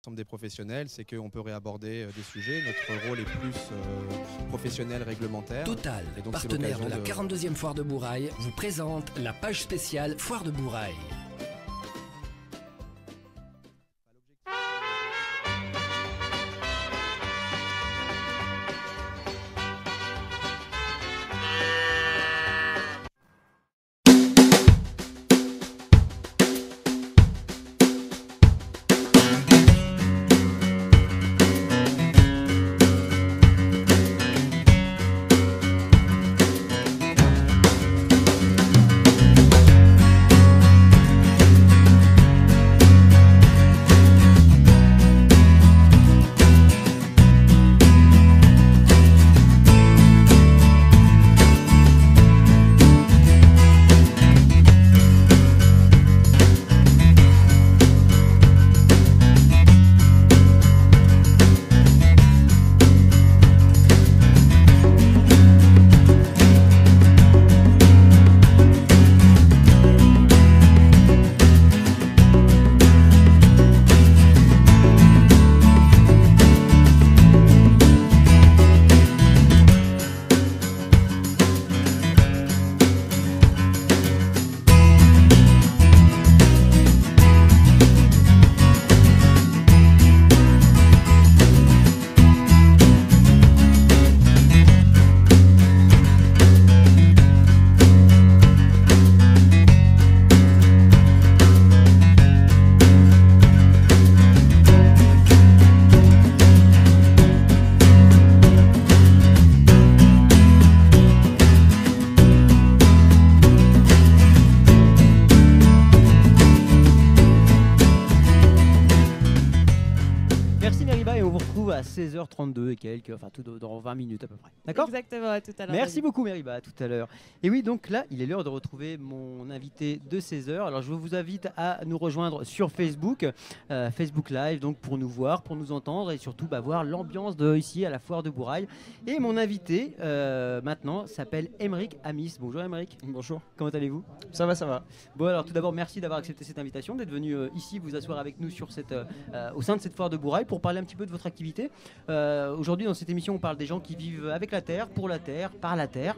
l'ensemble des professionnels, c'est qu'on peut réaborder des sujets. Notre rôle est plus professionnel, réglementaire. Total, Et donc, c'est partenaire de l'occasion la 42e Foire de Bourail, vous présente la page spéciale Foire de Bourail. À 16h32 et quelques, enfin tout dans 20 minutes à peu près. D'accord ? Exactement, à tout à l'heure. Merci beaucoup Meriba, à tout à l'heure. Et oui, donc là, il est l'heure de retrouver mon invité de 16h. Alors je vous invite à nous rejoindre sur Facebook, Facebook Live, donc pour nous voir, pour nous entendre et surtout voir l'ambiance ici à la Foire de Bourail. Et mon invité maintenant s'appelle Aymeric Amis. Bonjour Aymeric. Bonjour. Comment allez-vous ? Ça va, ça va. Bon alors tout d'abord, merci d'avoir accepté cette invitation, d'être venu ici vous asseoir avec nous sur au sein de cette Foire de Bourail pour parler un petit peu de votre activité. Aujourd'hui dans cette émission on parle des gens qui vivent avec la terre, pour la terre, par la terre.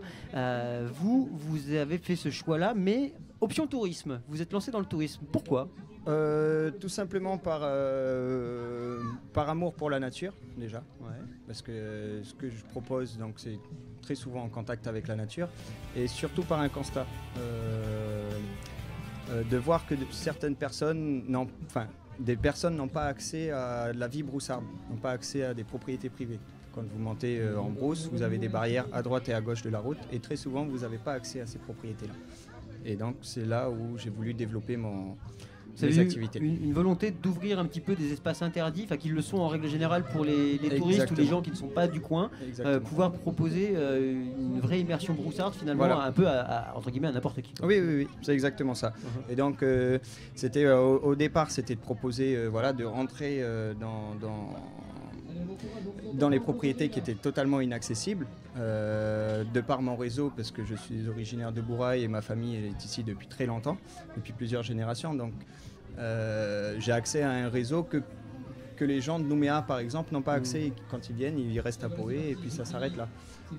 Vous avez fait ce choix là, mais option tourisme, vous êtes lancé dans le tourisme. Pourquoi ? Tout simplement par amour pour la nature déjà, parce que ce que je propose donc c'est très souvent en contact avec la nature et surtout par un constat de voir que certaines personnes des personnes n'ont pas accès à la vie broussarde, n'ont pas accès à des propriétés privées. Quand vous montez en brousse, vous avez des barrières à droite et à gauche de la route et très souvent vous n'avez pas accès à ces propriétés-là. Et donc c'est là où j'ai voulu développer mes activités. Une volonté d'ouvrir un petit peu des espaces interdits, qu'ils le sont en règle générale pour les touristes ou les gens qui ne sont pas du coin, pouvoir proposer une vraie immersion broussarde finalement un peu entre guillemets à n'importe qui. Oui, c'est exactement ça. Et donc c'était au départ c'était de proposer de rentrer dans les propriétés qui étaient totalement inaccessibles de par mon réseau parce que je suis originaire de Bourail et ma famille elle est ici depuis très longtemps, depuis plusieurs générations, donc j'ai accès à un réseau que les gens de Nouméa par exemple n'ont pas accès et quand ils viennent ils restent à Poé et puis ça s'arrête là.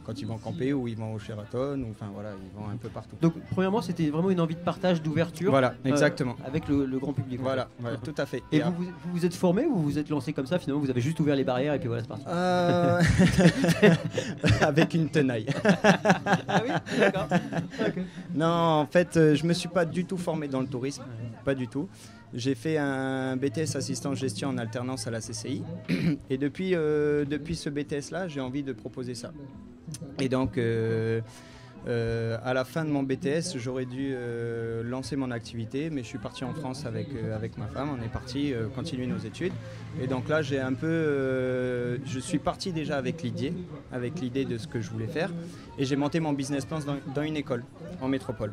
Quand ils vont camper ou ils vont au Sheraton ou ils vont un peu partout. Donc premièrement c'était vraiment une envie de partage, d'ouverture. Voilà, exactement. Avec le grand public. Voilà, tout à fait. Et vous vous êtes formé ou vous vous êtes lancé comme ça finalement, vous avez juste ouvert les barrières et puis voilà c'est parti. Avec une tenaille. Ah oui, d'accord. Okay. Non, en fait je me suis pas du tout formé dans le tourisme, pas du tout. J'ai fait un BTS assistant gestion en alternance à la CCI et depuis ce BTS-là, j'ai envie de proposer ça. Et donc, à la fin de mon BTS, j'aurais dû lancer mon activité, mais je suis parti en France avec ma femme. On est parti continuer nos études. Et donc là, je suis parti déjà avec l'idée de ce que je voulais faire. Et j'ai monté mon business plan dans une école, en métropole.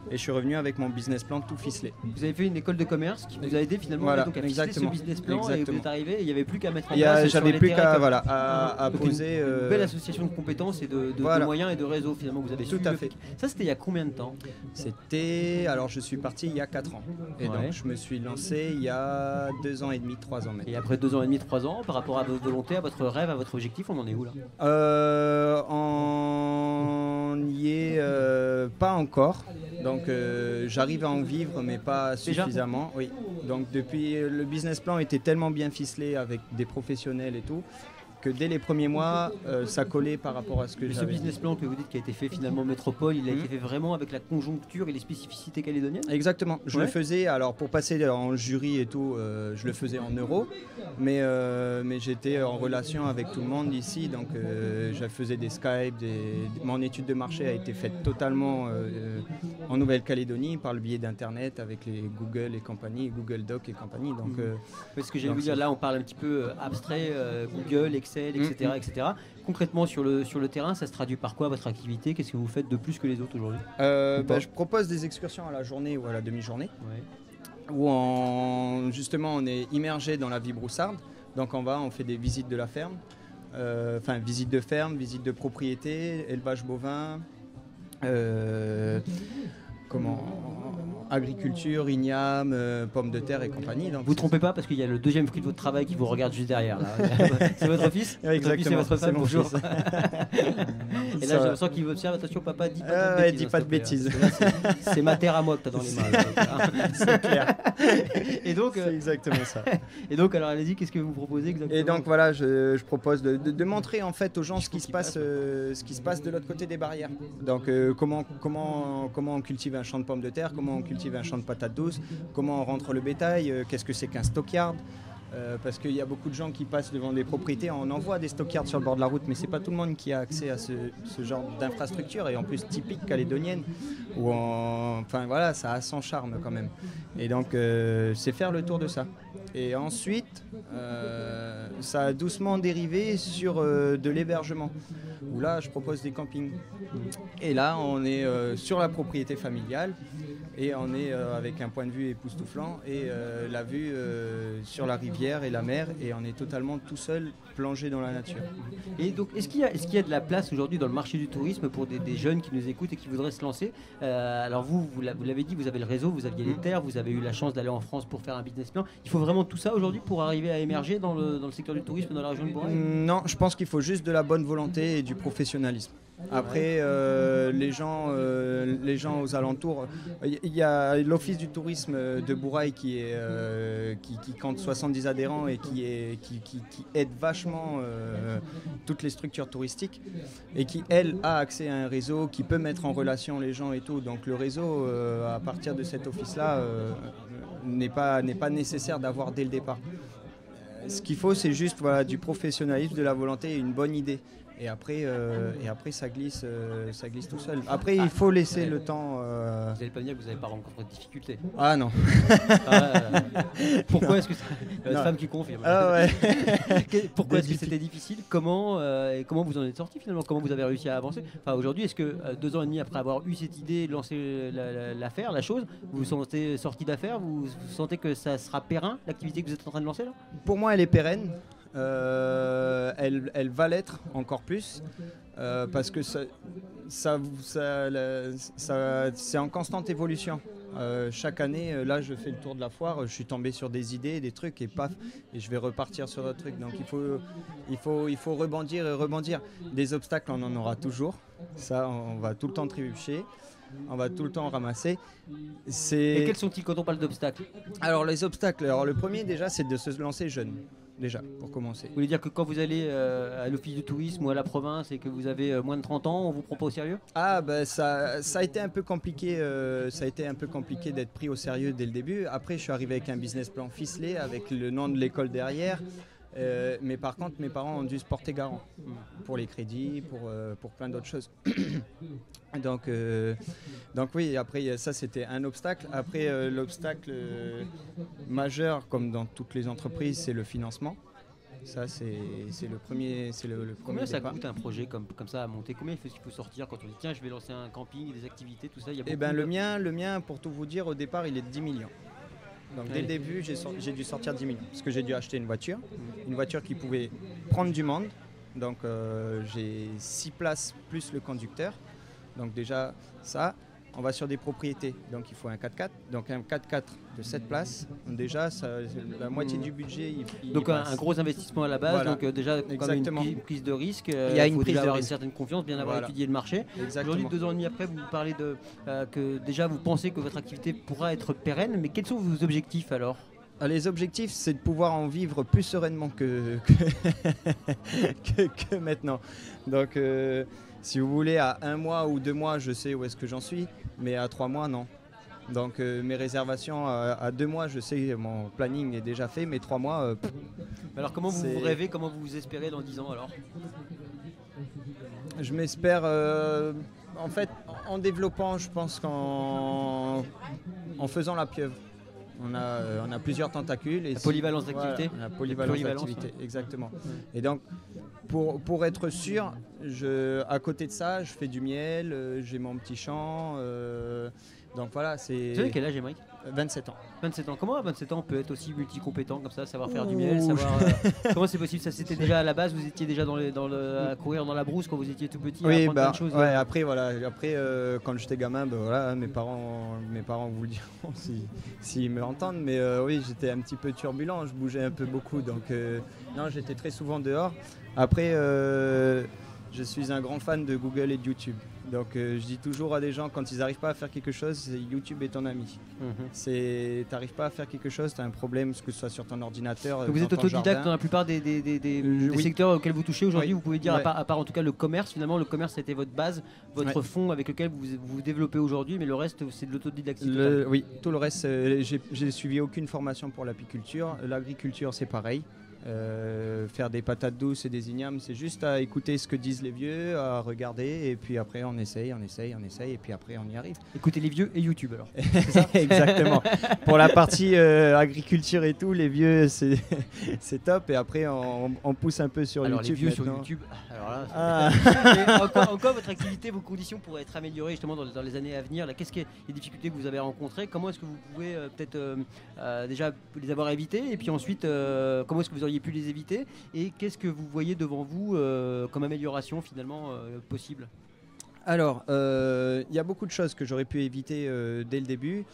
et je suis revenu avec mon business plan tout ficelé. Vous avez fait une école de commerce qui vous a aidé finalement Voilà, donc, à ficeler ce exactement. business plan et vous Exactement. êtes arrivé, il n'y avait plus qu'à mettre en place. sur J'avais les plus terrains, qu'à donc poser. Une belle association de compétences et de Voilà. moyens et de réseaux finalement que vous avez Tout suivi à le fait. FIC. Ça c'était il y a combien de temps? Alors je suis parti il y a 4 ans. Et Ouais. donc je me suis lancé il y a 2 ans et demi, 3 ans maintenant. Et après 2 ans et demi, 3 ans, par rapport à votre volonté, à votre rêve, à votre objectif, on en est où là? On n'y est pas encore. Donc j'arrive à en vivre mais pas Déjà suffisamment. Oui. Donc depuis le business plan était tellement bien ficelé avec des professionnels et tout que dès les premiers mois ça collait par rapport à ce que Mais ce j'avais. business plan que vous dites qui a été fait finalement métropole, il a été fait vraiment avec la conjoncture et les spécificités calédoniennes? Exactement. Je Ouais. le faisais, alors pour passer en jury et tout, je le faisais en euros, mais j'étais en relation avec tout le monde ici, donc je faisais des Skype, mon étude de marché a été faite totalement en Nouvelle-Calédonie par le biais d'Internet avec les Google et compagnie, Google Doc et compagnie. Donc, Parce que j'allais donc vous dire, ça- là on parle un petit peu abstrait, Google, Excel, etc., etc. Concrètement sur le terrain, ça se traduit par quoi votre activité? Qu'est-ce que vous faites de plus que les autres aujourd'hui? je propose des excursions à la journée ou à la demi-journée, Ouais. où justement on est immergé dans la vie broussarde. Donc on fait des visites de la ferme, visites de ferme, visites de propriété, élevage bovin, agriculture, igname, pommes de terre et compagnie. Donc Vous trompez pas parce qu'il y a le deuxième fruit de votre travail qui vous regarde juste derrière. Là. C'est votre fils? Ouais, Votre fils et exactement, votre femme, c'est mon bonjour. fils. Et là Ça j'ai va. l'impression qu'il observe, attention papa, dis pas Ah de ouais, bêtises. dis hein, pas s'il de te plaît, hein, bêtises. parce que là, c'est ma terre à moi que t'as dans les mains. Là. C'est clair. Et donc, C'est exactement ça. alors allez-y, qu'est-ce que vous proposez exactement? Et donc voilà, je propose de montrer en fait aux gens ce qui se passe de l'autre côté des barrières. Donc comment on cultive un champ de pommes de terre, comment on cultive un champ de patates douces, comment on rentre le bétail, qu'est-ce que c'est qu'un stockyard. Parce qu'il y a beaucoup de gens qui passent devant des propriétés, on en voit des stockyards sur le bord de la route, mais c'est pas tout le monde qui a accès à ce genre d'infrastructure, et en plus typique calédonienne, où ça a son charme quand même. Et donc c'est faire le tour de ça. Et ensuite, ça a doucement dérivé sur de l'hébergement, où là je propose des campings. Et là on est sur la propriété familiale, et on est avec un point de vue époustouflant et la vue sur la rivière et la mer, et on est totalement tout seul plongé dans la nature. Et donc, est-ce qu'il y a de la place aujourd'hui dans le marché du tourisme pour des jeunes qui nous écoutent et qui voudraient se lancer? Alors vous l'avez dit, vous avez le réseau, vous aviez les terres, vous avez eu la chance d'aller en France pour faire un business plan. Il faut vraiment tout ça aujourd'hui pour arriver à émerger dans le secteur du tourisme dans la région de Bourail? Non, je pense qu'il faut juste de la bonne volonté et du professionnalisme. Après, les gens aux alentours, il y a l'Office du tourisme de Bourail qui compte 70 adhérents et qui aide vachement toutes les structures touristiques, et qui, elle, a accès à un réseau qui peut mettre en relation les gens et tout. Donc le réseau, à partir de cet office-là, n'est pas nécessaire d'avoir dès le départ. Ce qu'il faut, c'est juste du professionnalisme, de la volonté et une bonne idée. Et après ça glisse tout seul. Après, il faut laisser le temps. Vous n'allez pas me dire que vous n'avez pas rencontré de difficultés? Ah non. Pourquoi est-ce que la Non. femme qui confirme? Ah ouais. Pourquoi est-ce que c'était difficile? Comment vous en êtes sorti finalement? Comment vous avez réussi à avancer? Enfin, aujourd'hui, est-ce que 2 ans et demi après avoir eu cette idée de lancer l'affaire, la chose, vous vous sentez sorti d'affaire? Vous sentez que ça sera périn, l'activité que vous êtes en train de lancer là? Pour moi, elle est pérenne. Elle va l'être encore plus, parce que c'est en constante évolution. Chaque année, là je fais le tour de la foire, je suis tombé sur des idées, des trucs, et paf, et je vais repartir sur d'autres trucs. Donc il faut rebondir et rebondir. Des obstacles, on en aura toujours. Ça, on va tout le temps trébucher, on va tout le temps ramasser. Et quels sont-ils quand on parle d'obstacles? Alors les obstacles, le premier déjà, c'est de se lancer jeune. Déjà, pour commencer. Vous voulez dire que quand vous allez à l'office du tourisme ou à la province et que vous avez moins de 30 ans, on vous prend pas au sérieux? Ah ben ça a été un peu compliqué, d'être pris au sérieux dès le début. Après, je suis arrivé avec un business plan ficelé avec le nom de l'école derrière. Mais par contre, mes parents ont dû se porter garant pour les crédits, pour plein d'autres choses. Donc oui, après ça c'était un obstacle. Après l'obstacle majeur, comme dans toutes les entreprises, c'est le financement. Ça, c'est le premier, le premier Combien ça départ. coûte un projet comme ça à monter? Combien il faut sortir quand on dit tiens, je vais lancer un camping, des activités, tout ça? Il y a Eh beaucoup ben, de- le mien, pour tout vous dire, au départ, il est de 10 millions. Donc dès Ouais. le début, j'ai dû sortir 10 millions. Parce que j'ai dû acheter une voiture qui pouvait prendre du monde. Donc j'ai 6 places plus le conducteur. Donc déjà, ça, on va sur des propriétés. Donc il faut un 4x4. Donc un 4x4 de 7 places. Donc, déjà, la moitié du budget, il Donc y un passe. gros investissement à la base, Voilà. donc déjà quand même Exactement. une prise de risque. Il y a une faut prise déjà de avoir risque. une certaine confiance, bien avoir Voilà. étudié le marché. Exactement. Aujourd'hui, 2 ans et demi après, vous parlez que déjà vous pensez que votre activité pourra être pérenne, mais quels sont vos objectifs alors? Les objectifs, c'est de pouvoir en vivre plus sereinement que maintenant. Donc, si vous voulez, à 1 mois ou 2 mois, je sais où est-ce que j'en suis, mais à 3 mois, non. Donc, mes réservations à 2 mois, je sais, mon planning est déjà fait, mais 3 mois, Alors comment vous C'est- rêvez, comment vous vous espérez dans 10 ans alors? je m'espère, en fait, en développant, je pense qu'en faisant la pieuvre. On a plusieurs tentacules. Et La polyvalence d'activité. La polyvalence Polyvalence, d'activité, ouais. exactement. Et donc, pour être sûr, à côté de ça, je fais du miel, j'ai mon petit champ. Donc voilà, Vous avez quel âge, Émeric? 27 ans. 27 ans. Comment à 27 ans on peut être aussi multicompétent comme ça, savoir faire du Ouh. miel, savoir comment c'est possible? Ça c'était déjà à la base, vous étiez déjà à courir dans la brousse quand vous étiez tout petit, à Oui, apprendre plein de choses. ouais, après, voilà, quand j'étais gamin, voilà, mes parents vous le diront s'ils me l'entendent, mais oui, j'étais un petit peu turbulent, je bougeais un peu beaucoup, donc non, j'étais très souvent dehors. Après, je suis un grand fan de Google et de YouTube. Donc je dis toujours à des gens, quand ils n'arrivent pas à faire quelque chose, YouTube est ton ami. Mhm. T'arrives pas à faire quelque chose, tu as un problème, que ce soit sur ton ordinateur. Donc vous dans êtes ton autodidacte jardin. dans la plupart des Oui. secteurs auxquels vous touchez aujourd'hui. Oui. Vous pouvez dire, Ouais. à part en tout cas le commerce, finalement le commerce c'était votre base, votre Ouais. fond avec lequel vous développez aujourd'hui, mais le reste c'est de l'autodidactique. Oui, tout le reste, j'ai suivi aucune formation pour l'apiculture. L'agriculture, c'est pareil. Faire des patates douces et des ignames, c'est juste à écouter ce que disent les vieux, à regarder, et puis après on essaye, et puis après on y arrive. Écoutez les vieux et YouTube alors. Exactement. Pour la partie agriculture et tout, les vieux, c'est c'est top, et après on pousse un peu sur Alors YouTube. les vieux sur maintenant. YouTube, alors là, Ah. Mais encore votre activité, vos conditions pourraient être améliorées justement dans les années à venir. Qu'est-ce que les difficultés que vous avez rencontrées? Comment est-ce que vous pouvez peut-être déjà les avoir évitées? Et puis ensuite, comment est-ce que vous auriez pu les éviter? Et qu'est-ce que vous voyez devant vous comme amélioration finalement possible? Alors, il y a beaucoup de choses que j'aurais pu éviter dès le début.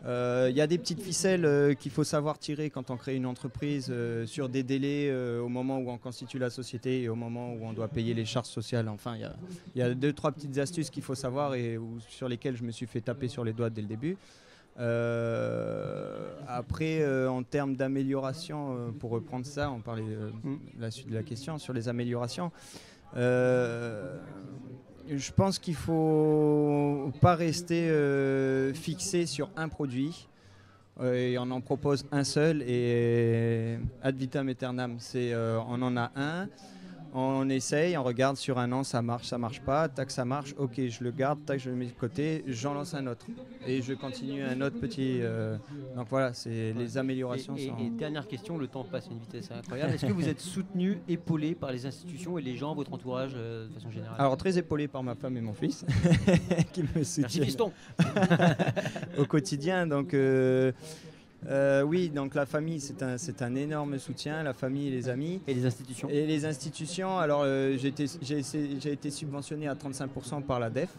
Il y a des petites ficelles qu'il faut savoir tirer quand on crée une entreprise sur des délais au moment où on constitue la société et au moment où on doit payer les charges sociales. Enfin, il y a 2-3 petites astuces qu'il faut savoir et sur lesquelles je me suis fait taper sur les doigts dès le début. Après, en termes d'amélioration, pour reprendre ça, on parlait la suite de la question sur les améliorations. Je pense qu'il faut pas rester fixé sur un produit et on en propose un seul et ad vitam aeternam. On en a un, on essaye, on regarde sur un an, ça marche pas, tac ça marche, ok je le garde, tac je le mets de côté, j'en lance un autre et je continue un autre petit. Donc voilà, c'est les améliorations. Et dernière question, le temps passe à une vitesse incroyable. Est-ce que vous êtes soutenu, épaulé par les institutions et les gens, votre entourage de façon générale? Alors très épaulé par ma femme et mon fils qui me Merci soutiennent fiston. au quotidien. Donc oui, donc la famille c'est un énorme soutien, la famille et les amis. Et les institutions? Et les institutions, alors j'ai été subventionné à 35% par la DEF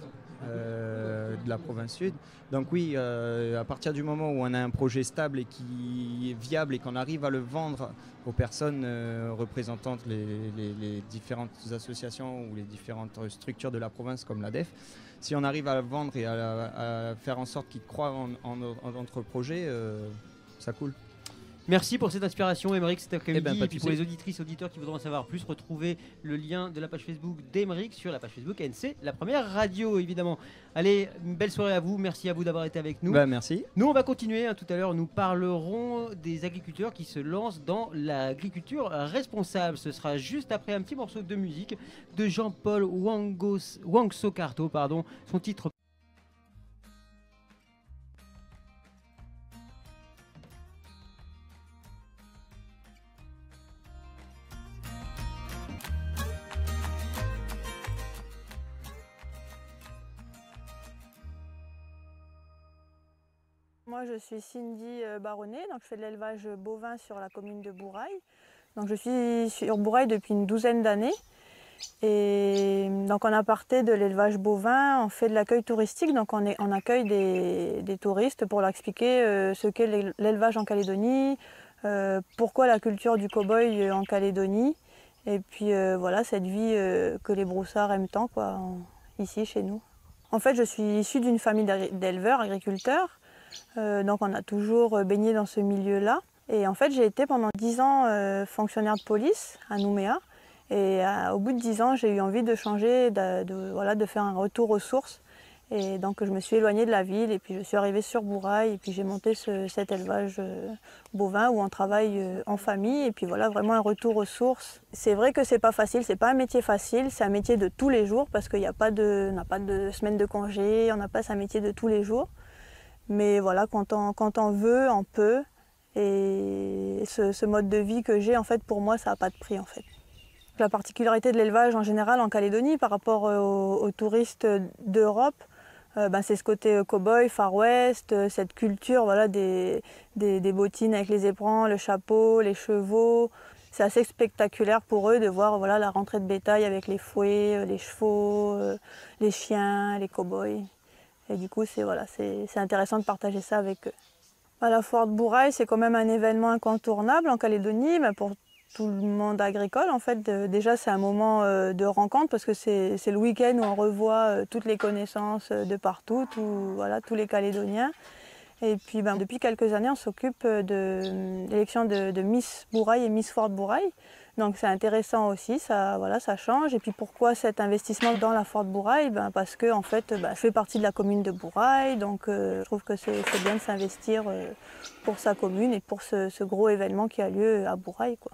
de la province sud. Donc oui, à partir du moment où on a un projet stable et qui est viable et qu'on arrive à le vendre aux personnes représentant les différentes associations ou les différentes structures de la province comme la DEF, si on arrive à le vendre et à faire en sorte qu'ils croient en notre projet, ça coule. Merci pour cette inspiration, Émeric, cet après-midi. pas de Et puis pour souci. les auditrices et auditeurs qui voudront en savoir plus, retrouvez le lien de la page Facebook d'Émeric sur la page Facebook ANC, la première radio évidemment. Allez, une belle soirée à vous. Merci à vous d'avoir été avec nous. Merci. Nous, on va continuer. Tout à l'heure, nous parlerons des agriculteurs qui se lancent dans l'agriculture responsable. Ce sera juste après un petit morceau de musique de Jean-Paul Wangsokarto, son titre Moi, je suis Cindy Baronnet, donc je fais de l'élevage bovin sur la commune de Bourail. Donc, je suis sur Bourail depuis une douzaine d'années. Et donc, en aparté de l'élevage bovin, on fait de l'accueil touristique. Donc, on accueille des touristes pour leur expliquer ce qu'est l'élevage en Calédonie, pourquoi la culture du cow-boy en Calédonie. Et puis, voilà, cette vie que les broussards aiment tant, quoi, ici, chez nous. En fait, je suis issue d'une famille d'éleveurs, agriculteurs. Donc on a toujours baigné dans ce milieu-là. Et en fait, j'ai été pendant 10 ans fonctionnaire de police à Nouméa. Et au bout de 10 ans, j'ai eu envie de changer, de faire un retour aux sources. Et donc je me suis éloignée de la ville et puis je suis arrivée sur Bourail et puis j'ai monté cet élevage bovin où on travaille en famille et puis voilà, vraiment un retour aux sources. C'est vrai que c'est pas facile, c'est pas un métier facile, c'est un métier de tous les jours parce qu'il n'y a pas on n'a pas de semaine de congé, on n'a pas, c'est un métier de tous les jours. Mais voilà, quand on veut, on peut. Et ce mode de vie que j'ai, en fait, pour moi, ça n'a pas de prix, en fait. La particularité de l'élevage en général en Calédonie par rapport aux touristes d'Europe, c'est ce côté cow-boy, Far West, cette culture voilà, des bottines avec les éperons, le chapeau, les chevaux. C'est assez spectaculaire pour eux de voir voilà, la rentrée de bétail avec les fouets, les chevaux, les chiens, les cow-boys. Et du coup, c'est intéressant de partager ça avec eux. La foire de Bourail, c'est quand même un événement incontournable en Calédonie, pour tout le monde agricole. En fait, déjà, c'est un moment de rencontre parce que c'est le week-end où on revoit toutes les connaissances de partout, tous les Calédoniens. Et puis, depuis quelques années, on s'occupe de l'élection de Miss Bourail et Miss Foire de Bourail. Donc c'est intéressant aussi, ça change. Et puis pourquoi cet investissement dans la foire de Bourail? Parce que en fait, je fais partie de la commune de Bourail, donc je trouve que c'est bien de s'investir pour sa commune et pour ce gros événement qui a lieu à Bourail, quoi.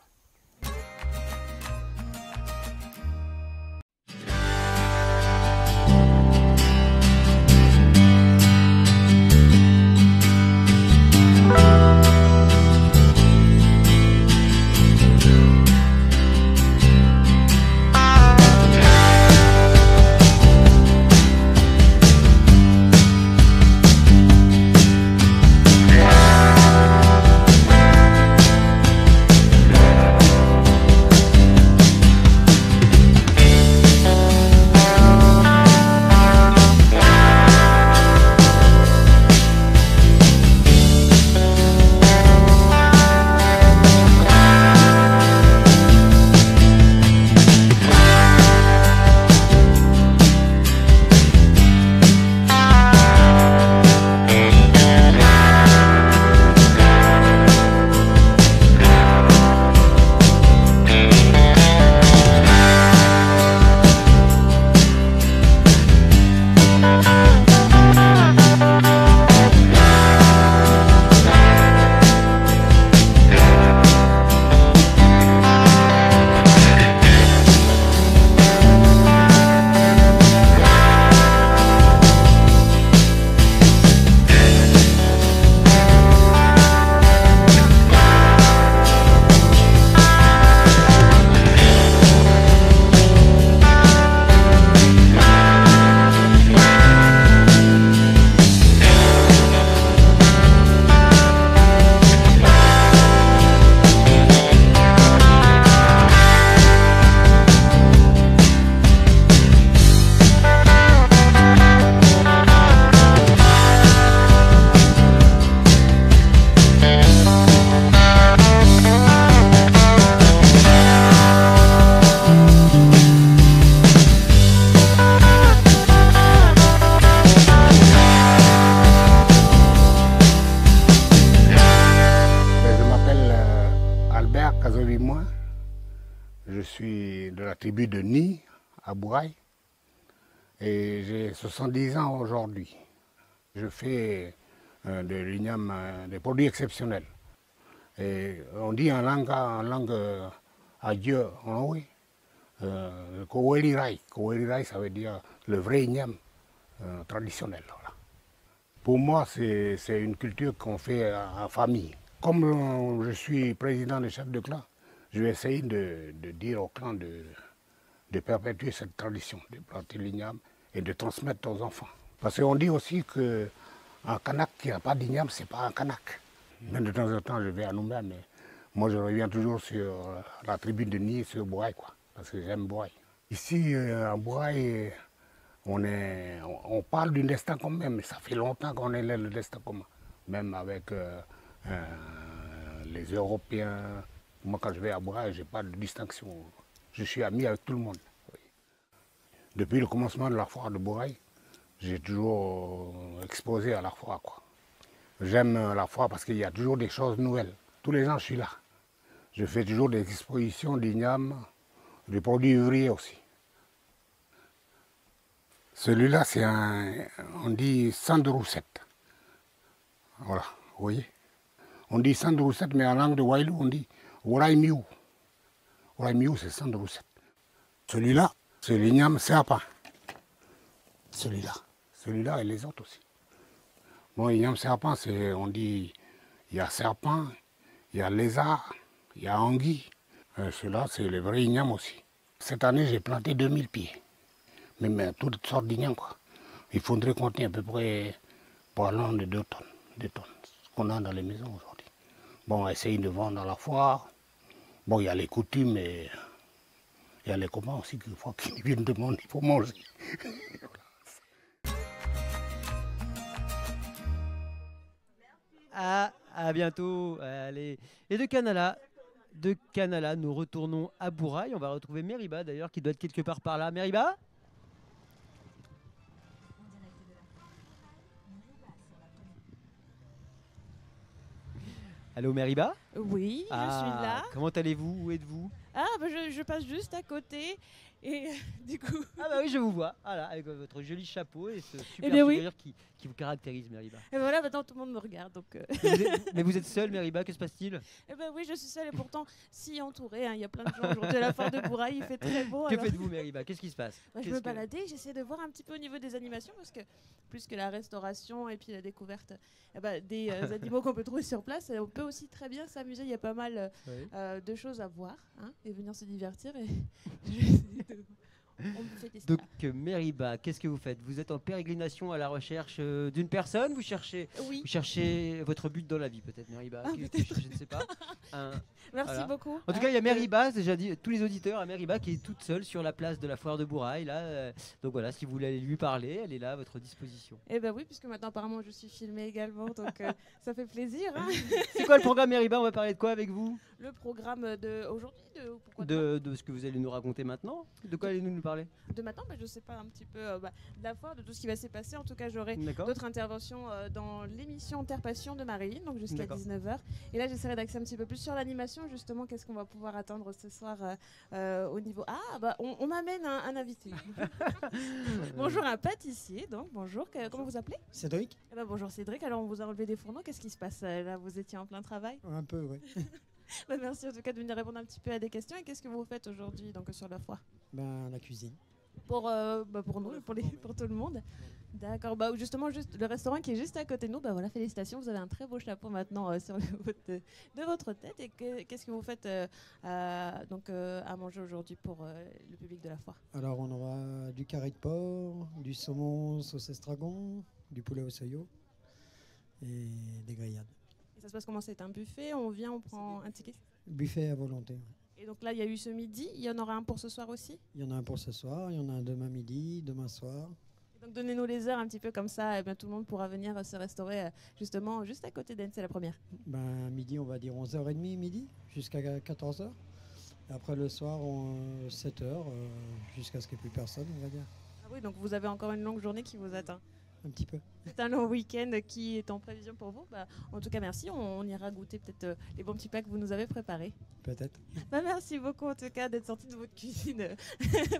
Je suis de la tribu de Ni, à Bourail, et j'ai 70 ans aujourd'hui. Je fais de l'igname des produits exceptionnels. Et on dit en langue adieu en oui, Koweli Rai. Koweli Rai, ça veut dire le vrai igname traditionnel. Voilà. Pour moi, c'est une culture qu'on fait en famille. Comme je suis président des chefs de clan, je vais essayer de dire au clan de perpétuer cette tradition, de planter l'igname et de transmettre aux enfants. Parce qu'on dit aussi que Un Kanak qui n'a pas d'igname, c'est pas un Kanak. Même de temps en temps, je vais à Nouméa, mais moi, je reviens toujours sur la tribune de Nîmes, sur Bourail, quoi, parce que j'aime Bourail. Ici, à Bourail, on parle du destin commun, mais ça fait longtemps qu'on est là, le destin commun. Même avec les Européens. Moi, quand je vais à Bourail, je n'ai pas de distinction. Je suis ami avec tout le monde. Oui. Depuis le commencement de la foire de Bourail, j'ai toujours exposé à la foire, quoi. J'aime la foire parce qu'il y a toujours des choses nouvelles. Tous les ans, je suis là. Je fais toujours des expositions d'igname, des produits ouvriers aussi. Celui-là, c'est on dit sang de roussette. Voilà, vous voyez. On dit sang de roussette, mais en langue de Wailou, on dit Worai Miou. Worai Miou, c'est sang de roussette. Celui-là, c'est l'igname serpent. Celui-là et les autres aussi. Bon, l'igname serpent, on dit, il y a serpent, il y a lézard, il y a anguille. Ceux-là, c'est les vrais ignames aussi. Cette année, j'ai planté 2000 pieds. Mais toutes sortes d'ignames, quoi. Il faudrait compter à peu près, parlant de 2 tonnes. 2 tonnes, ce qu'on a dans les maisons aujourd'hui. Bon, on essaye de vendre à la foire. Bon, il y a les coutumes et il y a les copains aussi qu'il faut qu'ils viennent demander, il faut manger. À bientôt. Allez. Et de Canala, nous retournons à Bourail. On va retrouver Meriba d'ailleurs qui doit être quelque part par là. Meriba ? Allô Meriba ? Oui, je suis là. Comment allez-vous ? Où êtes-vous ? Je passe juste à côté et du coup... Ah bah oui, je vous vois. Voilà, avec votre joli chapeau et ce super oui. qui vous caractérise, Meriba. Et voilà, maintenant tout le monde me regarde. Donc Mais vous êtes seule, Meriba, que se passe-t-il ? Eh ben oui, je suis seule et pourtant si entourée. Hein. Il y a plein de gens aujourd'hui à la foire de Bourail, il fait très beau. Que faites-vous, Meriba ? Qu'est-ce qui se passe ? Je me baladais, j'essaie de voir un petit peu au niveau des animations parce que plus que la restauration et puis la découverte des animaux qu'on peut trouver sur place, on peut aussi très bien s'amuser. Il y a pas mal de choses à voir et venir se divertir. Et je vais essayer de... On me fait tester. Donc Meriba, qu'est-ce que vous faites ? Vous êtes en pérégrination à la recherche d'une personne ? Vous cherchez votre but dans la vie peut-être, Meriba ? Je ne sais pas. Merci beaucoup. En tout cas, il y a Meriba, déjà dit, tous les auditeurs, à Meriba qui est toute seule sur la place de la foire de Bourail. Là, donc voilà, si vous voulez aller lui parler, elle est là à votre disposition. Eh ben oui, puisque maintenant apparemment je suis filmée également, donc ça fait plaisir. Hein. C'est quoi le programme, Meriba ? On va parler de quoi avec vous ? Le programme d'aujourd'hui, de ce que vous allez nous raconter maintenant. De quoi allez-vous nous parler ? De maintenant, je ne sais pas un petit peu de la foire, de tout ce qui va s'y passer. En tout cas, j'aurai d'autres interventions dans l'émission Terre Passion de Marie, donc jusqu'à 19h. Et là, j'essaierai d'axer un petit peu plus sur l'animation, justement, qu'est-ce qu'on va pouvoir attendre ce soir au niveau... on m'amène un invité. Bonjour, un pâtissier, donc bonjour. Comment vous appelez ? Cédric. Bonjour Cédric, alors on vous a enlevé des fourneaux, qu'est-ce qui se passe là ? Vous étiez en plein travail ? Un peu, oui. Merci en tout cas de venir répondre un petit peu à des questions. Et qu'est-ce que vous faites aujourd'hui donc sur la foire ? La cuisine. Pour nous, pour tout le monde. D'accord. Justement, le restaurant qui est juste à côté de nous, voilà, félicitations, vous avez un très beau chapeau maintenant sur de votre tête. Et qu'est-ce que vous faites à manger aujourd'hui pour le public de la foire ? Alors, on aura du carré de porc, du saumon sauce estragon, du poulet au soyo et des grillades. Et ça se passe comment ? C'est un buffet ? On vient, on prend un ticket ? Buffet à volonté. Ouais. Et donc là, il y a eu ce midi. Il y en aura un pour ce soir aussi ? Il y en a un pour ce soir, il y en a un demain midi, demain soir. Et donc donnez-nous les heures un petit peu comme ça, et tout le monde pourra venir se restaurer justement juste à côté d'Anne, c'est la première. Midi, on va dire 11h30 midi, jusqu'à 14h. Et après le soir, 7h, jusqu'à ce qu'il n'y ait plus personne, on va dire. Ah oui, donc vous avez encore une longue journée qui vous attend. Un petit peu. C'est un long week-end qui est en prévision pour vous. En tout cas, merci. On ira goûter peut-être les bons petits plats que vous nous avez préparés. Peut-être. Merci beaucoup en tout cas d'être sorti de votre cuisine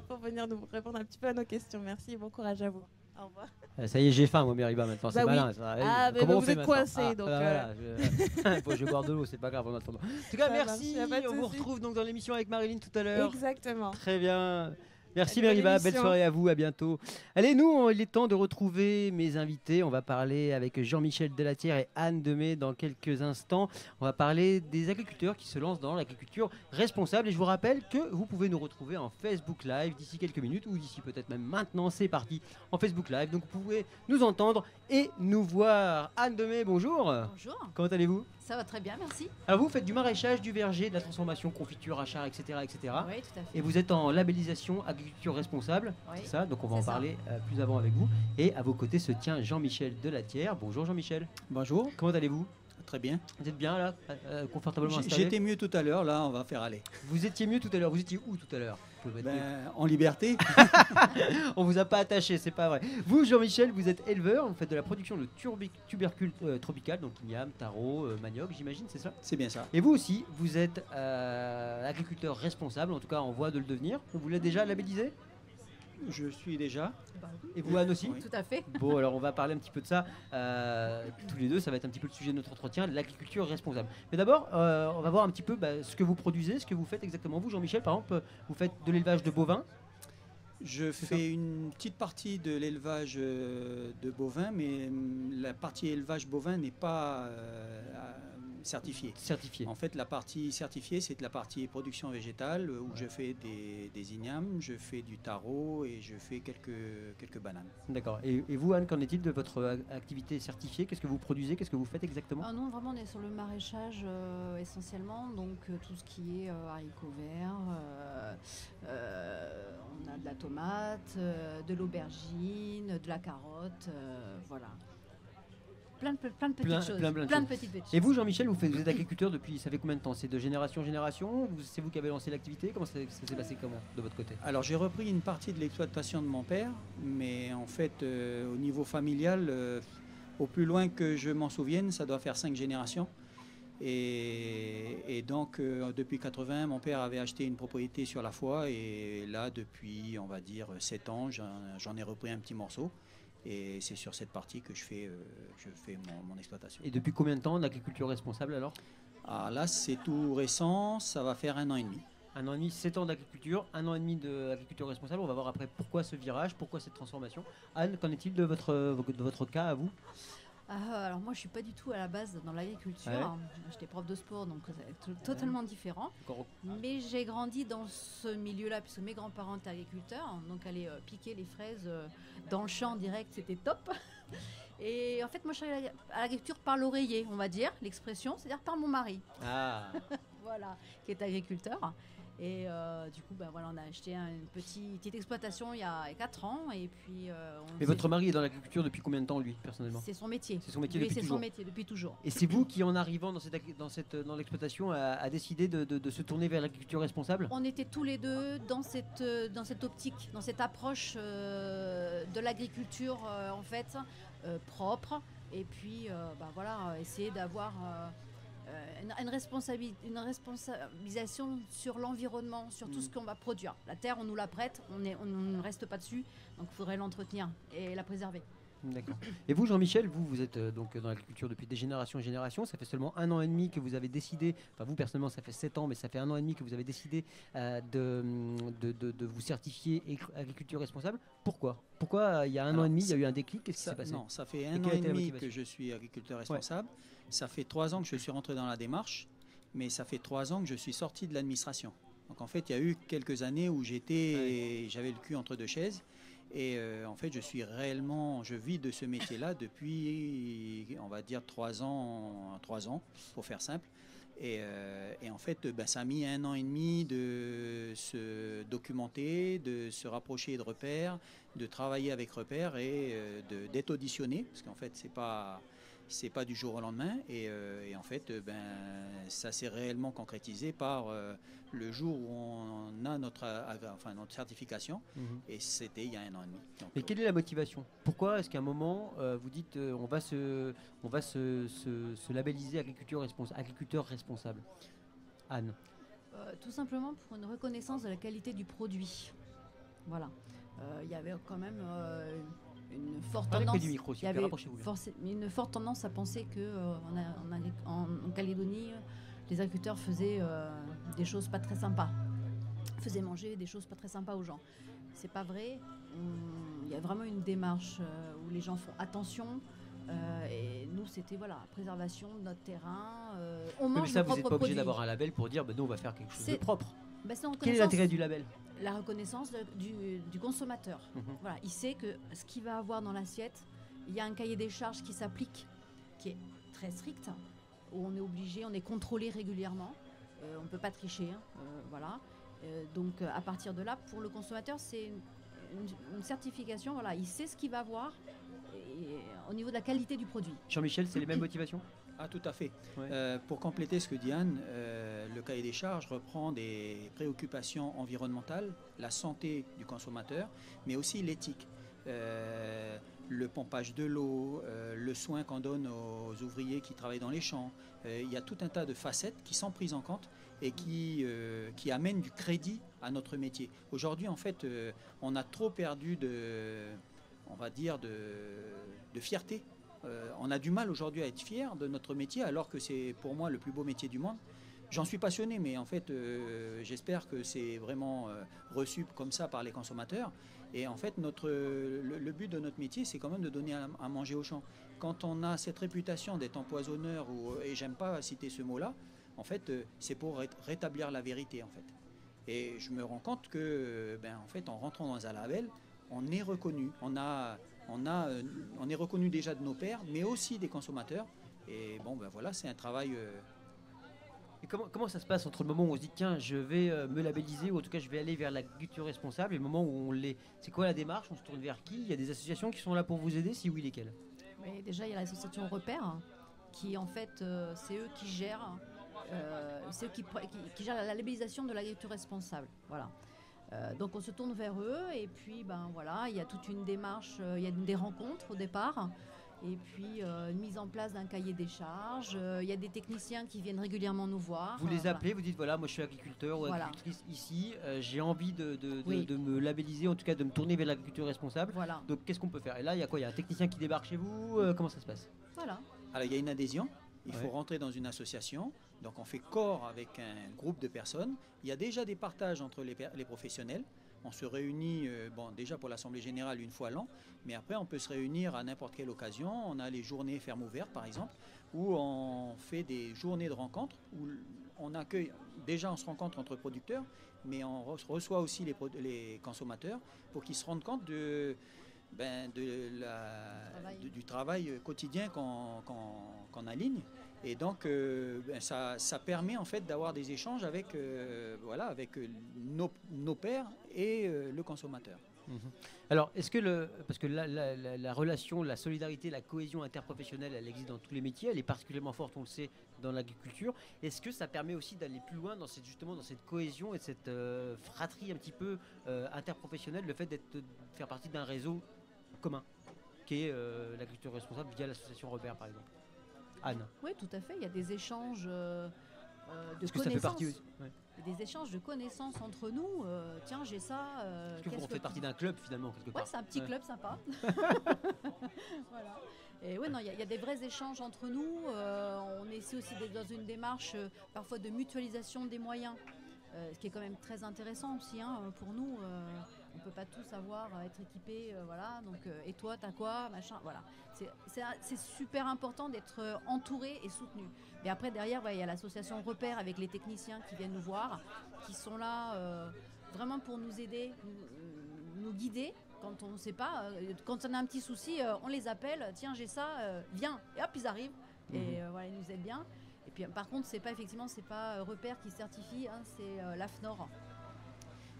pour venir nous répondre un petit peu à nos questions. Merci et bon courage à vous. Au revoir. Ça y est, j'ai faim, moi, Meriba, maintenant. C'est malin. Ça. Comment vous êtes coincé. Donc voilà, je vais boire de l'eau, c'est pas grave en attendant. En tout cas, merci. On vous retrouve donc dans l'émission avec Marilyn tout à l'heure. Exactement. Très bien. Merci Meriva, belle soirée à vous, à bientôt. Allez, nous, il est temps de retrouver mes invités. On va parler avec Jean-Michel Delatière et Anne Demey dans quelques instants. On va parler des agriculteurs qui se lancent dans l'agriculture responsable. Et je vous rappelle que vous pouvez nous retrouver en Facebook Live d'ici quelques minutes ou d'ici peut-être même maintenant. C'est parti en Facebook Live. Donc vous pouvez nous entendre et nous voir. Anne Demey, bonjour. Bonjour. Comment allez-vous? Ça va très bien, merci. Alors vous faites du maraîchage, du verger, de la transformation, confiture, achat, etc. etc. Oui, tout à fait. Et vous êtes en labellisation agriculture responsable, Oui, c'est ça? Donc on va en c'est ça. parler plus avant avec vous. Et à vos côtés se tient Jean-Michel Delatière. Bonjour Jean-Michel. Bonjour. Comment allez-vous? Très bien. Vous êtes bien là, confortablement installé? J'étais mieux tout à l'heure, là on va faire aller. Vous étiez mieux tout à l'heure. Vous étiez où tout à l'heure? En liberté. On vous a pas attaché, c'est pas vrai. Vous, Jean-Michel, vous êtes éleveur, vous faites de la production de tubercules tropicales, donc igname, taro, manioc, j'imagine, c'est ça? C'est bien ça. Et vous aussi, vous êtes agriculteur responsable, en tout cas en voie de le devenir. Vous l'êtes déjà labellisé? Je suis déjà. Et vous, Anne aussi? Oui. Tout à fait. Bon, alors on va parler un petit peu de ça tous les deux. Ça va être un petit peu le sujet de notre entretien, l'agriculture responsable. Mais d'abord, on va voir un petit peu ce que vous produisez, ce que vous faites exactement. Vous, Jean-Michel, par exemple, vous faites de l'élevage de bovins. Je fais une petite partie de l'élevage de bovins, mais la partie élevage bovin n'est pas certifiée. Certifiée. En fait, la partie certifiée, c'est la partie production végétale où je fais des ignames, je fais du taro et je fais quelques bananes. D'accord. Et vous, Anne, qu'en est-il de votre activité certifiée? Qu'est-ce que vous produisez? Qu'est-ce que vous faites exactement? Non, vraiment, on est sur le maraîchage essentiellement, donc tout ce qui est haricots verts, on a de la tomate, de l'aubergine, de la carotte, voilà. Plein de petites choses. Plein de petites choses. Et vous, Jean-Michel, vous êtes agriculteur depuis, ça fait combien de temps? C'est de génération en génération? C'est vous qui avez lancé l'activité? Comment ça s'est passé de votre côté? Alors j'ai repris une partie de l'exploitation de mon père, mais en fait au niveau familial, au plus loin que je m'en souvienne, ça doit faire 5 générations. Et donc depuis 80, mon père avait acheté une propriété sur la Foix et là depuis on va dire 7 ans, j'en ai repris un petit morceau. Et c'est sur cette partie que je fais mon exploitation. Et depuis combien de temps d'agriculture responsable alors? Ah, là, c'est tout récent, ça va faire 1 an et demi. 1 an et demi, 7 ans d'agriculture, 1 an et demi d'agriculture responsable. On va voir après pourquoi ce virage, pourquoi cette transformation. Anne, qu'en est-il de votre cas à vous? Alors moi je suis pas du tout à la base dans l'agriculture, ouais. J'étais prof de sport donc c'est totalement différent, mais j'ai grandi dans ce milieu-là puisque mes grands-parents étaient agriculteurs, donc aller piquer les fraises dans le champ direct c'était top. Et en fait moi je suis à l'agriculture par l'oreiller, on va dire, l'expression, c'est-à-dire par mon mari, voilà, qui est agriculteur. Et du coup, voilà, on a acheté une petite exploitation il y a 4 ans. Et puis, mais votre mari est dans l'agriculture depuis combien de temps, lui, personnellement? C'est son métier. C'est son métier depuis toujours. Et c'est vous qui, en arrivant dans l'exploitation, a décidé de se tourner vers l'agriculture responsable? On était tous les deux dans cette optique, dans cette approche de l'agriculture, en fait, propre. Et puis, voilà, essayer d'avoir... une responsabilisation sur l'environnement, sur tout ce qu'on va produire. La terre, on nous la prête, on ne reste pas dessus, donc il faudrait l'entretenir et la préserver. D'accord. Et vous, Jean-Michel, vous êtes donc dans l'agriculture depuis des générations et générations. Ça fait seulement 1 an et demi que vous avez décidé, enfin vous personnellement ça fait 7 ans, mais ça fait 1 an et demi que vous avez décidé de vous certifier agriculture responsable. Pourquoi il y a 1 an et demi, il y a eu un déclic? Qu'est-ce qui s'est passé? Non, ça fait 1 an et demi que je suis agriculteur responsable. Ouais. Ça fait 3 ans que je suis rentré dans la démarche, mais ça fait 3 ans que je suis sorti de l'administration. Donc en fait, il y a eu quelques années où j'avais le cul entre 2 chaises. Et en fait, je vis de ce métier-là depuis, on va dire, 3 ans, pour faire simple. Et en fait, ça a mis 1 an et demi de se documenter, de se rapprocher de Repères, de travailler avec Repères et d'être auditionné, parce qu'en fait, c'est pas du jour au lendemain. Et en fait, ça s'est réellement concrétisé par le jour où on a notre certification. Et c'était il y a 1 an et demi. Donc, mais quelle est la motivation? Pourquoi est-ce qu'à un moment, vous dites on va se labelliser agriculteur responsable? Anne? Tout simplement pour une reconnaissance de la qualité du produit. Voilà. Il y avait quand même... une forte tendance à penser que en Calédonie, les agriculteurs faisaient des choses pas très sympas. faisait manger des choses pas très sympas aux gens. C'est pas vrai. Il y a vraiment une démarche où les gens font attention. Et nous, c'était préservation de notre terrain. On mange ça, nos vous n'êtes propres pas obligé produits. d'avoir un label pour dire nous, on va faire quelque chose de propre. Quel est l'intérêt du label? La reconnaissance du consommateur. Voilà, il sait que ce qu'il va avoir dans l'assiette, il y a un cahier des charges qui s'applique, qui est très strict, où on est obligé, on est contrôlé régulièrement. On ne peut pas tricher. Voilà. Donc à partir de là, pour le consommateur, c'est une certification. Voilà, il sait ce qu'il va avoir au niveau de la qualité du produit. Jean-Michel, c'est les mêmes motivations? Ah, tout à fait. Pour compléter ce que dit Anne, le cahier des charges reprend des préoccupations environnementales, la santé du consommateur, mais aussi l'éthique. Le pompage de l'eau, le soin qu'on donne aux ouvriers qui travaillent dans les champs. Il y a tout un tas de facettes qui sont prises en compte et qui amènent du crédit à notre métier. Aujourd'hui, en fait, on a trop perdu de fierté. On a du mal aujourd'hui à être fier de notre métier, alors que c'est pour moi le plus beau métier du monde. J'en suis passionné, mais en fait, j'espère que c'est vraiment reçu comme ça par les consommateurs. Et en fait, le but de notre métier, c'est quand même de donner à manger aux champs. Quand on a cette réputation d'être empoisonneur, et j'aime pas citer ce mot-là, en fait, c'est pour rétablir la vérité, en fait. Et je me rends compte que, en fait, en rentrant dans un label, on est reconnu. On est reconnu déjà de nos pairs, mais aussi des consommateurs. Et bon, voilà, c'est un travail. Et comment ça se passe entre le moment où on se dit tiens, je vais me labelliser, ou en tout cas je vais aller vers l'agriculture responsable, et le moment où on l'est? C'est quoi la démarche? On se tourne vers qui? Il y a des associations qui sont là pour vous aider? Si oui, lesquelles? Mais déjà, il y a l'association Repère, qui en fait, c'est eux qui gèrent, qui gèrent la labellisation de l'agriculture responsable. Voilà. Donc on se tourne vers eux, et puis il y a toute une démarche, il y a des rencontres au départ, et puis une mise en place d'un cahier des charges. Il y a des techniciens qui viennent régulièrement nous voir. Vous les appelez, vous dites voilà, moi je suis agriculteur ou agricultrice ici, j'ai envie de me labelliser, en tout cas de me tourner vers l'agriculture responsable. Voilà. Donc qu'est-ce qu'on peut faire? Et là, il y a quoi? Il y a un technicien qui débarque chez vous? Comment ça se passe? Voilà. Alors il y a une adhésion. Il faut rentrer dans une association, donc on fait corps avec un groupe de personnes. Il y a déjà des partages entre les professionnels. On se réunit déjà pour l'Assemblée Générale une fois l'an, mais après on peut se réunir à n'importe quelle occasion. On a les journées fermes ouvertes par exemple, où on fait des journées de rencontres, où on accueille, déjà on se rencontre entre producteurs, mais on reçoit aussi les consommateurs pour qu'ils se rendent compte du travail quotidien qu'on aligne. Et donc ça permet en fait d'avoir des échanges avec nos pairs et le consommateur. Alors, est-ce que parce que la relation, la solidarité, la cohésion interprofessionnelle, elle existe dans tous les métiers, elle est particulièrement forte, on le sait, dans l'agriculture. Est-ce que ça permet aussi d'aller plus loin dans cette cohésion et cette fratrie un petit peu interprofessionnelle, le fait de faire partie d'un réseau commun, qui est l'agriculture responsable via l'association Repère, par exemple? Anne. Oui, tout à fait. Il y a des échanges de connaissances. Ça fait partie aussi. Ouais. Des échanges de connaissances entre nous. Tiens, j'ai ça. Est-ce que vous faites partie d'un club finalement quelque part? Oui, c'est un petit club sympa. Voilà. Et oui, non, il y a des vrais échanges entre nous. On essaie aussi d'être dans une démarche parfois de mutualisation des moyens, ce qui est quand même très intéressant aussi pour nous. On ne peut pas tous être équipés, voilà. Donc, et toi, t'as quoi, machin, voilà. C'est super important d'être entouré et soutenu. Mais après, derrière, il y a l'association Repère avec les techniciens qui viennent nous voir, qui sont là vraiment pour nous aider, nous guider. Quand on ne sait pas, quand on a un petit souci, on les appelle. Tiens, j'ai ça, viens. Et hop, ils arrivent. Et voilà, ils nous aident bien. Et puis, par contre, c'est pas Repère qui certifie, c'est l'AFNOR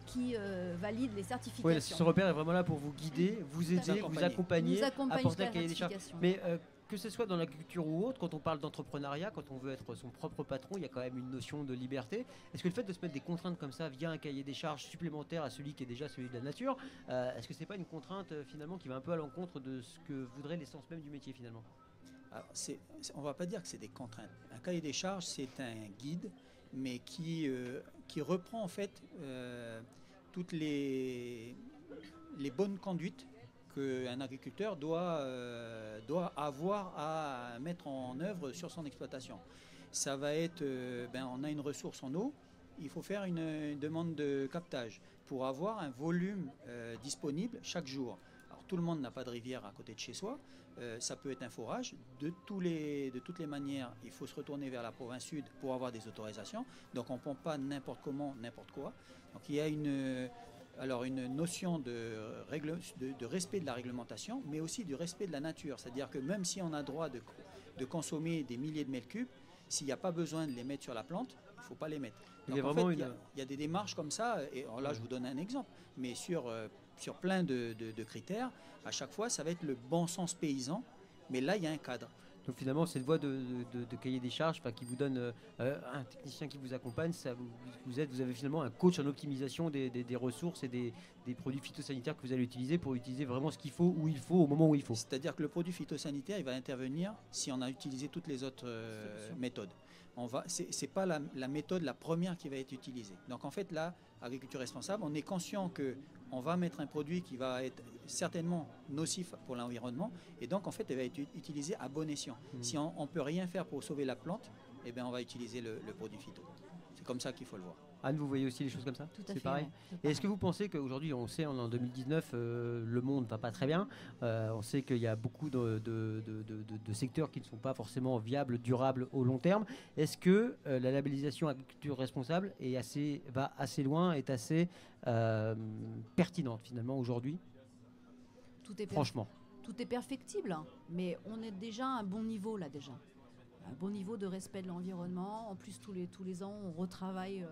qui valide les certifications. Oui, ce Repère est vraiment là pour vous guider, vous aider, vous accompagner, apporter un cahier des charges. Mais que ce soit dans l'agriculture ou autre, quand on parle d'entrepreneuriat, quand on veut être son propre patron, il y a quand même une notion de liberté. Est-ce que le fait de se mettre des contraintes comme ça via un cahier des charges supplémentaire à celui qui est déjà celui de la nature, est-ce que c'est pas une contrainte finalement qui va un peu à l'encontre de ce que voudrait l'essence même du métier finalement? Alors, on ne va pas dire que c'est des contraintes. Un cahier des charges, c'est un guide, mais qui reprend en fait toutes les bonnes conduites qu'un agriculteur doit avoir à mettre en œuvre sur son exploitation. Ça va être, on a une ressource en eau, il faut faire une demande de captage pour avoir un volume disponible chaque jour. Alors tout le monde n'a pas de rivière à côté de chez soi, ça peut être un forage. De toutes les manières, il faut se retourner vers la province sud pour avoir des autorisations. Donc on ne pompe pas n'importe comment, n'importe quoi. Donc il y a une notion de respect de la réglementation, mais aussi du respect de la nature. C'est-à-dire que même si on a droit de consommer des milliers de mètres cubes, s'il n'y a pas besoin de les mettre sur la plante, il ne faut pas les mettre. Donc, il y a des démarches comme ça, et là je vous donne un exemple, mais sur plein de critères, à chaque fois ça va être le bon sens paysan, mais là il y a un cadre. Donc finalement, cette voie de cahier des charges, qui vous donne un technicien qui vous accompagne, vous avez finalement un coach en optimisation des ressources et des produits phytosanitaires que vous allez utiliser pour utiliser vraiment ce qu'il faut, où il faut, au moment où il faut. C'est-à-dire que le produit phytosanitaire, il va intervenir si on a utilisé toutes les autres méthodes. C'est pas la méthode la première qui va être utilisée. Donc en fait là, agriculture responsable, on est conscient qu'on va mettre un produit qui va être certainement nocif pour l'environnement, et donc en fait elle va être utilisée à bon escient. Si on ne peut rien faire pour sauver la plante, eh bien on va utiliser le produit phyto. C'est comme ça qu'il faut le voir. Anne, vous voyez aussi les choses comme ça? Tout à fait. C'est pareil. Et est-ce que vous pensez qu'aujourd'hui, on sait, en 2019, le monde ne va pas très bien. On sait qu'il y a beaucoup de secteurs qui ne sont pas forcément viables, durables au long terme. Est-ce que la labellisation agriculture responsable va assez loin, est assez pertinente finalement aujourd'hui? Franchement. Tout est perfectible, mais on est déjà à un bon niveau là déjà. Un bon niveau de respect de l'environnement. En plus, tous les ans, on retravaille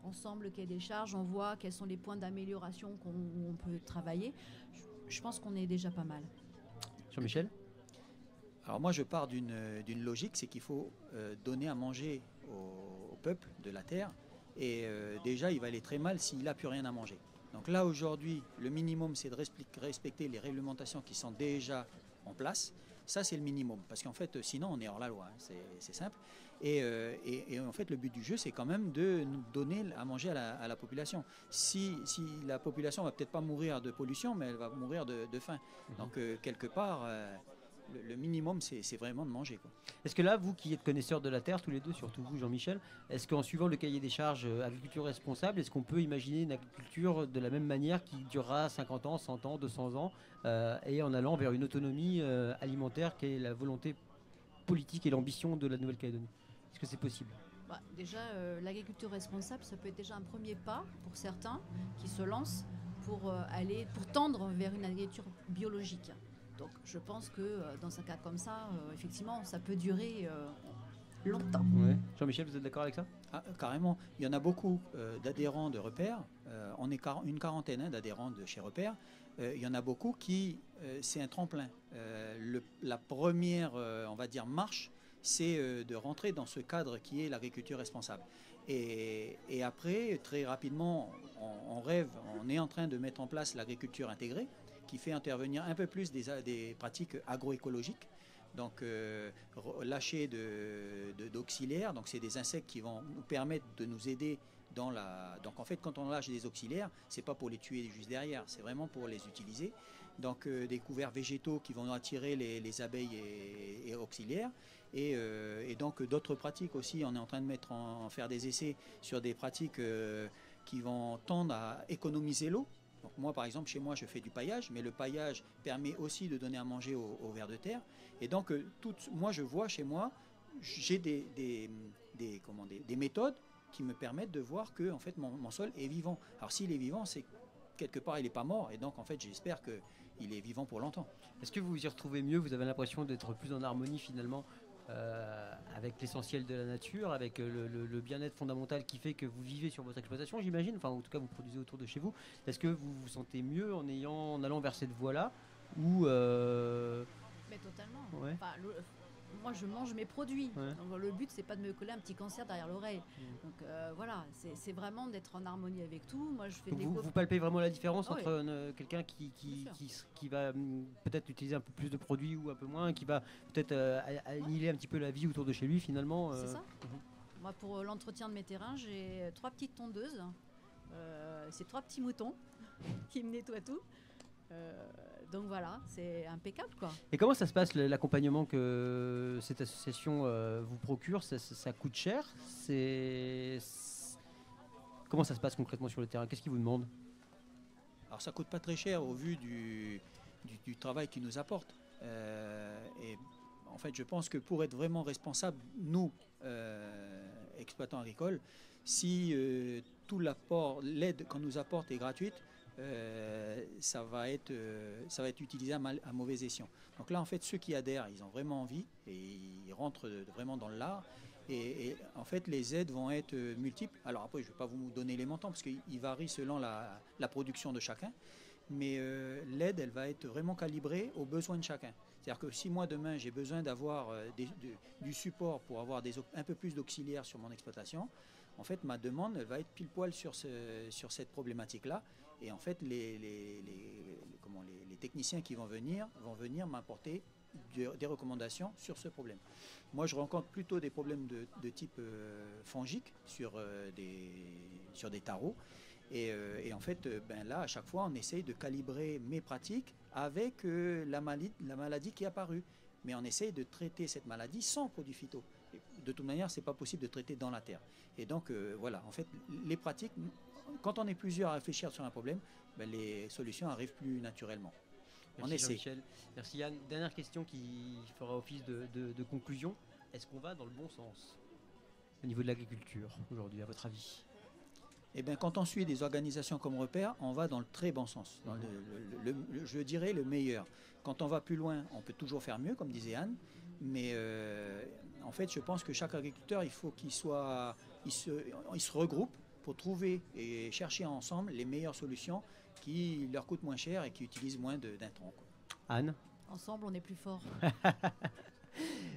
ensemble le cahier des charges. On voit quels sont les points d'amélioration où on peut travailler. Je pense qu'on est déjà pas mal. Jean-Michel? Alors moi, je pars d'une logique, c'est qu'il faut donner à manger au peuple de la terre. Et déjà, il va aller très mal s'il n'a plus rien à manger. Donc là, aujourd'hui, le minimum, c'est de respecter les réglementations qui sont déjà en place. Ça, c'est le minimum, parce qu'en fait, sinon, on est hors la loi, hein. C'est simple. Et en fait, le but du jeu, c'est quand même de nous donner à manger à la population. Si la population va peut-être pas mourir de pollution, mais elle va mourir de faim. Donc, quelque part, le minimum, c'est vraiment de manger, quoi. Est-ce que là, vous qui êtes connaisseurs de la terre, tous les deux, surtout vous, Jean-Michel, est-ce qu'en suivant le cahier des charges agriculture responsable, est-ce qu'on peut imaginer une agriculture de la même manière qui durera 50 ans, 100 ans, 200 ans, et en allant vers une autonomie alimentaire qui est la volonté politique et l'ambition de la Nouvelle-Calédonie? Est-ce que c'est possible? Déjà, l'agriculture responsable, ça peut être déjà un premier pas pour certains qui se lancent pour tendre vers une agriculture biologique. Donc je pense que dans un cas comme ça, effectivement, ça peut durer longtemps. Ouais. Jean-Michel, vous êtes d'accord avec ça? Carrément. Il y en a beaucoup d'adhérents de Repère. On est une quarantaine d'adhérents de chez Repère. Il y en a beaucoup qui, c'est un tremplin. La première, on va dire, marche, c'est de rentrer dans ce cadre qui est l'agriculture responsable. Et après, très rapidement, on rêve, on est en train de mettre en place l'agriculture intégrée, qui fait intervenir un peu plus des pratiques agroécologiques. Donc lâcher d'auxiliaires, donc c'est des insectes qui vont nous permettre de nous aider dans la... Donc en fait, quand on lâche des auxiliaires, c'est pas pour les tuer juste derrière, c'est vraiment pour les utiliser. Donc des couverts végétaux qui vont attirer les abeilles et auxiliaires. Et donc d'autres pratiques aussi, on est en train de faire des essais sur des pratiques qui vont tendre à économiser l'eau. Donc moi, par exemple, chez moi, je fais du paillage, mais le paillage permet aussi de donner à manger aux vers de terre. Et donc, moi, je vois chez moi, j'ai des méthodes qui me permettent de voir que en fait, mon sol est vivant. Alors, s'il est vivant, c'est quelque part, il n'est pas mort. Et donc, en fait, j'espère qu'il est vivant pour longtemps. Est-ce que vous vous y retrouvez mieux? Vous avez l'impression d'être plus en harmonie, finalement, avec l'essentiel de la nature, avec le bien-être fondamental qui fait que vous vivez sur votre exploitation, j'imagine, enfin en tout cas vous produisez autour de chez vous. Est-ce que vous vous sentez mieux en allant vers cette voie-là ou Mais totalement. Ouais. Enfin, moi je mange mes produits, ouais. Donc le but c'est pas de me coller un petit cancer derrière l'oreille. Donc voilà, c'est vraiment d'être en harmonie avec tout. Moi je fais vous palpez vraiment la différence entre quelqu'un qui va peut-être utiliser un peu plus de produits ou un peu moins, qui va peut-être annihiler un petit peu la vie autour de chez lui finalement. C'est ça. Moi pour l'entretien de mes terrains, j'ai 3 petites tondeuses, c'est 3 petits moutons qui me nettoient tout. Donc voilà, c'est impeccable quoi. Et comment ça se passe l'accompagnement que cette association vous procure? Ça coûte cher? Comment ça se passe concrètement sur le terrain? Qu'est-ce qu'ils vous demandent? Alors ça coûte pas très cher au vu du travail qu'ils nous apportent. Et en fait, je pense que pour être vraiment responsable, nous, exploitants agricoles, si tout l'apport, l'aide qu'on nous apporte est gratuite, ça va être utilisé à mauvais escient. Donc là, en fait, ceux qui adhèrent, ils ont vraiment envie et ils rentrent vraiment dans l'art. Et en fait, les aides vont être multiples. Alors après, je ne vais pas vous donner les montants parce qu'ils varient selon la production de chacun. Mais l'aide, elle va être vraiment calibrée aux besoins de chacun. C'est-à-dire que si moi, demain, j'ai besoin d'avoir du support pour avoir un peu plus d'auxiliaires sur mon exploitation, en fait, ma demande, elle va être pile poil sur cette problématique-là. Et en fait, les techniciens qui vont venir m'apporter des recommandations sur ce problème. Moi, je rencontre plutôt des problèmes de type fongique sur des tarots. Et en fait, là, à chaque fois, on essaye de calibrer mes pratiques avec la maladie qui est apparue. Mais on essaye de traiter cette maladie sans produits phyto. Et de toute manière, ce n'est pas possible de traiter dans la terre. Et donc, voilà, en fait, les pratiques, quand on est plusieurs à réfléchir sur un problème, les solutions arrivent plus naturellement. Merci Jean-Michel. Merci Yann. Dernière question qui fera office de conclusion. Est-ce qu'on va dans le bon sens au niveau de l'agriculture aujourd'hui, à votre avis? Eh bien, quand on suit des organisations comme Repère, on va dans le très bon sens, dans je dirais le meilleur. Quand on va plus loin, on peut toujours faire mieux, comme disait Anne, mais en fait, je pense que chaque agriculteur, il faut qu'il se regroupe pour trouver et chercher ensemble les meilleures solutions qui leur coûtent moins cher et qui utilisent moins d'intrants. Anne? Ensemble, on est plus fort.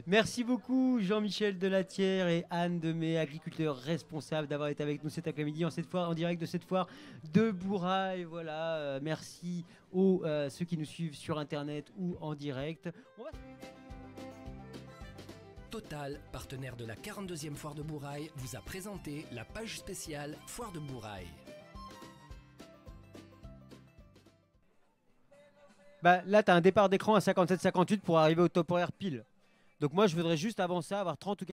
Merci beaucoup Jean-Michel Delatière et Anne Demey, agriculteurs responsables, d'avoir été avec nous cet après-midi en direct de cette foire de Bourail. Voilà, merci aux ceux qui nous suivent sur internet ou en direct. Total, partenaire de la 42e foire de Bourail, vous a présenté la page spéciale Foire de Bourail. Là, tu as un départ d'écran à 57-58 pour arriver au top horaire pile. Donc moi, je voudrais juste avant ça avoir 30 ou